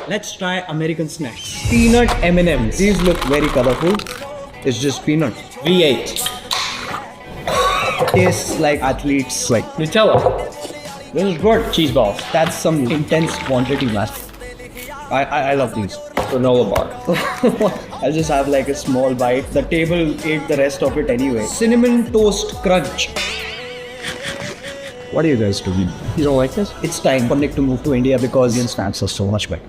Let's try American snacks. Peanut M&Ms. These look very colorful. It's just peanut. V8. Tastes like athletes. Like Nutella. this is good. Cheese balls. That's some intense quantity, man. I love these. Granola bar. I'll just have like a small bite. The table ate the rest of it anyway. Cinnamon toast crunch. What are you guys doing? You don't like this? It's time for Nick to move to India because Indian snacks are so much better.